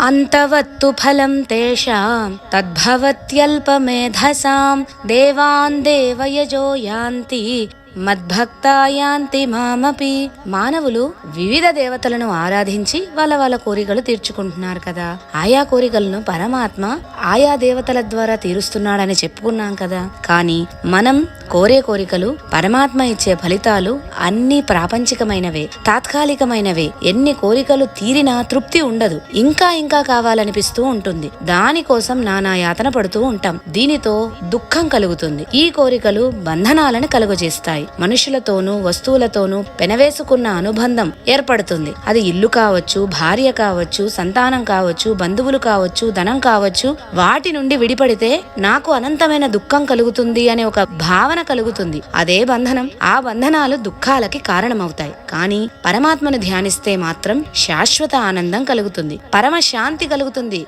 అంతవత్తు ఫలం తేషాం తద్భవత్యల్పమేధసాం దేవాన్ దేవయజో యాంతి మద్భక్తాయాంతి మామపి. మానవులు వివిధ దేవతలను ఆరాధించి వాళ్ళ కోరికలు తీర్చుకుంటున్నారు కదా. ఆయా కోరికలను పరమాత్మ ఆయా దేవతల ద్వారా తీరుస్తున్నాడని చెప్పుకున్నాం కదా. కానీ మనం కోరే కోరికలు, పరమాత్మ ఇచ్చే ఫలితాలు అన్ని ప్రాపంచికమైనవే, తాత్కాలికమైనవే. ఎన్ని కోరికలు తీరినా తృప్తి ఉండదు, ఇంకా ఇంకా కావాలనిపిస్తూ ఉంటుంది. దానికోసం నానా యాతన పడుతూ ఉంటాం. దీనితో దుఃఖం కలుగుతుంది. ఈ కోరికలు బంధనాలను కలుగజేస్తాయి. మనుషులతోనూ వస్తువులతోనూ పెనవేసుకున్న అనుబంధం ఏర్పడుతుంది. అది ఇల్లు కావచ్చు, భార్య కావచ్చు, సంతానం కావచ్చు, బంధువులు కావచ్చు, ధనం కావచ్చు. వాటి నుండి విడిపడితే నాకు అనంతమైన దుఃఖం కలుగుతుంది అనే ఒక భావన కలుగుతుంది. అదే బంధనం. ఆ బంధనాలు దుఃఖాలకి కారణమవుతాయి. కానీ పరమాత్మను ధ్యానిస్తే మాత్రం శాశ్వత ఆనందం కలుగుతుంది, పరమ శాంతి కలుగుతుంది.